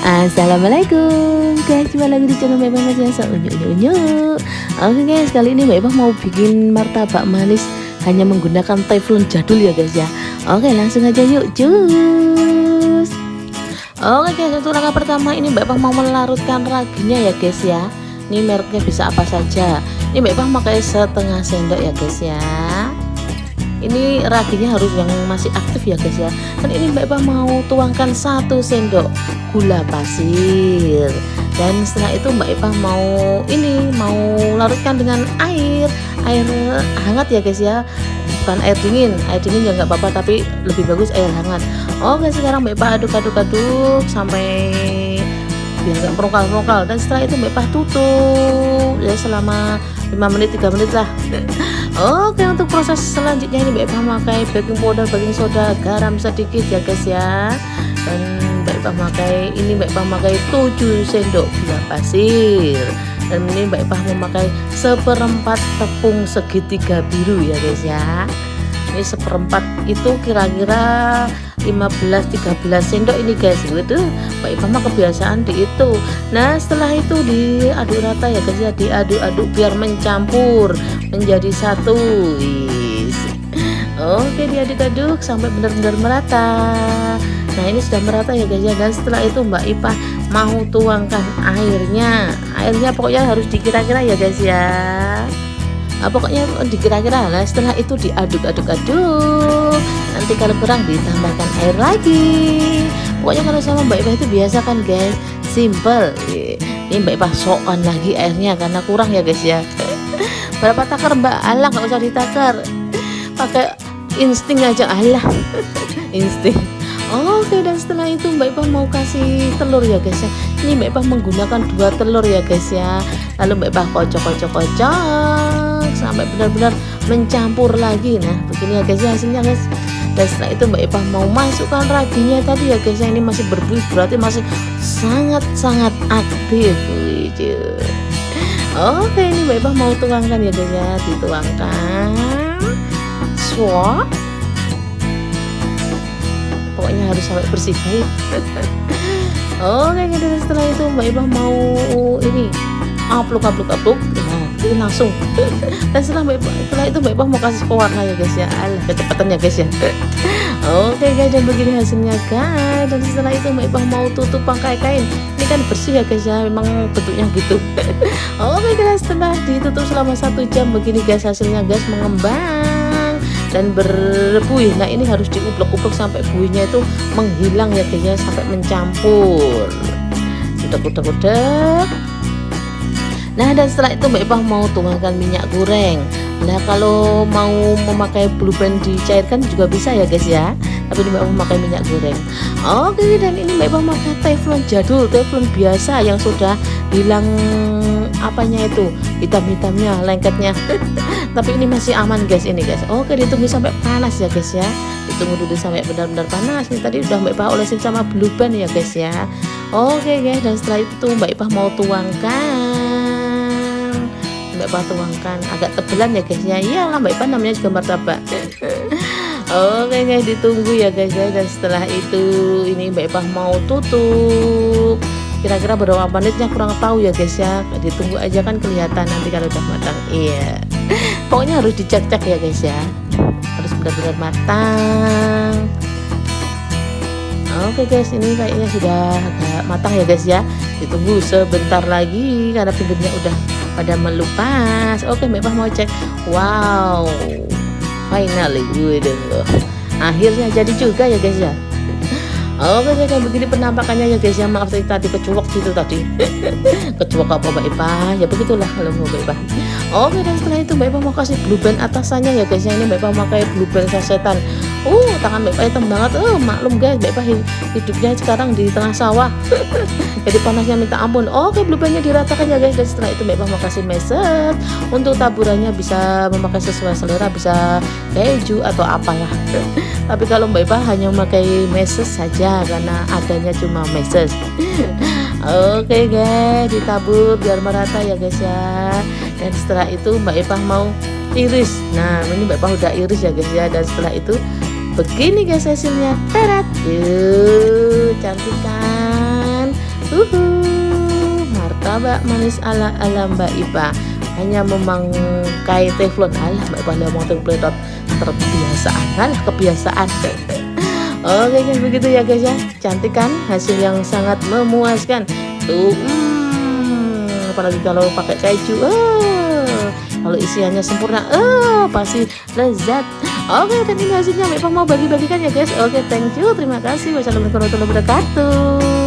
Assalamualaikum guys, jumpa lagi di channel Mbak Ipah Mas Yasa. Oke guys, kali ini Mbak Ipah mau bikin martabak manis hanya menggunakan teflon jadul ya guys ya. Oke, langsung aja yuk cus. Oke guys, untuk langkah pertama ini Mbak Ipah mau melarutkan raginya ya guys ya. Ini mereknya bisa apa saja. Ini Mbak Ipah pakai setengah sendok ya guys ya. Ini raginya harus yang masih aktif ya guys ya. Dan ini Mbak Ipah mau tuangkan 1 sendok gula pasir. Dan setelah itu Mbak Ipah mau larutkan dengan air hangat ya guys ya. Bukan air dingin ya nggak apa-apa, tapi lebih bagus air hangat. Oke, sekarang Mbak Ipah aduk sampai biar nggak merokal. Dan setelah itu Mbak Ipah tutup ya selama 5 menit 3 menit lah. Oke, untuk proses selanjutnya ini Mbak Ipah pakai baking powder, baking soda, garam sedikit ya guys ya. Dan Mbak Ipah pakai 7 sendok gula pasir. Dan ini Mbak Ipah memakai 1/4 tepung segitiga biru ya guys ya. Ini 1/4 itu kira-kira 15-13 sendok ini guys. Gitu Mbak Ipah mah kebiasaan dihitung. Nah, setelah itu diaduk rata ya guys ya, diaduk-aduk biar mencampur menjadi satu. Oke, diaduk-aduk sampai benar-benar merata. Nah, ini sudah merata ya guys ya. Dan setelah itu Mbak Ipah mau tuangkan airnya pokoknya harus dikira-kira ya guys ya. Pokoknya dikira-kira lah. Setelah itu diaduk-aduk. Nanti kalau kurang ditambahkan air lagi. Pokoknya kalau sama Mbak Ipah itu biasa kan guys, simple. Ini Mbak Ipah sokkan lagi airnya karena kurang ya guys ya. Berapa takar Mbak? Alah, nggak usah ditakar, pakai insting aja. Alah insting. Oke, dan setelah itu Mbak Ipah mau kasih telur ya guys ya. Ini Mbak Ipah menggunakan 2 telur ya guys ya. Lalu Mbak Ipah kocok sampai benar-benar mencampur lagi. Nah, begini ya guys ya hasilnya guys. Dan setelah itu Mbak Ipah mau masukkan raginya tadi ya guys ya. Ini masih berbuih, berarti masih sangat aktif. Oke, ini Mbak Ipah mau tuangkan ya guys ya. Dituangkan swap. Pokoknya harus sampai bersih guys. Oke, dan setelah itu Mbak Ipah mau ini apluk. Nah, ini langsung. Dan setelah itu Mbak Ipah mau kasih pewarna ya guys ya. Alah, kecepatan ya guys ya. Oke guys, dan begini hasilnya guys. Dan setelah itu Mbak Ipah mau tutup pakai kain. Ini kan bersih ya guys ya, memang bentuknya gitu. Oke guys, setelah ditutup selama 1 jam begini guys hasilnya guys, mengembang dan berbuih. Nah, ini harus diublek-ublek sampai buihnya itu menghilang ya guys ya, sampai mencampur. Udah. Nah, dan setelah itu Mbak Ipah mau tuangkan minyak goreng. Nah, kalau mau memakai blue band dicairkan juga bisa ya guys ya. Tapi ini Mbak Ipah memakai minyak goreng. Oke, dan ini Mbak Ipah pakai teflon jadul, teflon biasa yang sudah hilang hitam-hitamnya, lengketnya. Tapi ini masih aman guys ini guys. Oke, ditunggu sampai panas ya guys ya. Ditunggu dulu sampai benar-benar panas. Ini tadi udah Mbak Ipah olesin sama blue band ya guys ya. Oke guys, dan setelah itu Mbak Ipah mau Mbak Ipah tuangkan agak tebelan ya guys ya. Iyalah, Mbak Ipah namanya juga martabak. Oke guys, ditunggu ya guys ya. Dan setelah itu ini Mbak Ipah mau tutup. Kira-kira berapa menitnya kurang tahu ya guys ya. Ditunggu aja kan kelihatan nanti kalau udah matang. Iya. Pokoknya harus dicek-cek ya guys ya. Harus benar-benar matang. Oke guys, ini kayaknya sudah agak matang ya guys ya. Ditunggu sebentar lagi karena pinggirnya udah pada melupas. Oke, Mbak Ipah mau cek. Wow, finally akhirnya jadi juga ya guys ya. Oke guys, begini penampakannya ya guys ya. Maaf tadi kecolok gitu tadi. Kecolok apa Mbak Ipah? Ya begitulah kalau mau Mbak Ipah. Oke, dan setelah itu Mbak Ipah mau kasih blue band atasannya ya guys ya. Ini Mbak Ipah pakai blue band sasetan. Tangan Mbak Ipah hitam banget. Maklum guys, Mbak Ipah hidupnya sekarang di tengah sawah. Jadi panasnya minta ampun. Oke, blue bandnya diratakan ya guys. Dan setelah itu Mbak Ipah mau kasih meset. Untuk taburannya bisa memakai sesuai selera, bisa keju atau apalah. Tapi kalau Mbak Ipah hanya memakai meses saja karena adanya cuma meses. Oke guys, ditabur biar merata ya guys ya. Dan setelah itu Mbak Ipah mau iris. Nah, ini Mbak Ipah udah iris ya guys ya. Dan setelah itu Begini guys hasilnya. Tadat. Tuh, cantik kan? Martabak manis ala Mbak Ipa. Hanya memakai teflon. Alah Mbak Ipa mau teflon terbiasaan. Alah kebiasaan. Oke guys, begitu ya guys ya. Cantik kan? Hasil yang sangat memuaskan. Tuh, apalagi kalau pakai keju. Kalau isiannya sempurna, pasti lezat. Oke, dan ini hasilnya Mbak Ipa mau bagi-bagikan ya guys. Oke, thank you, terima kasih. Wassalamualaikum warahmatullahi wabarakatuh.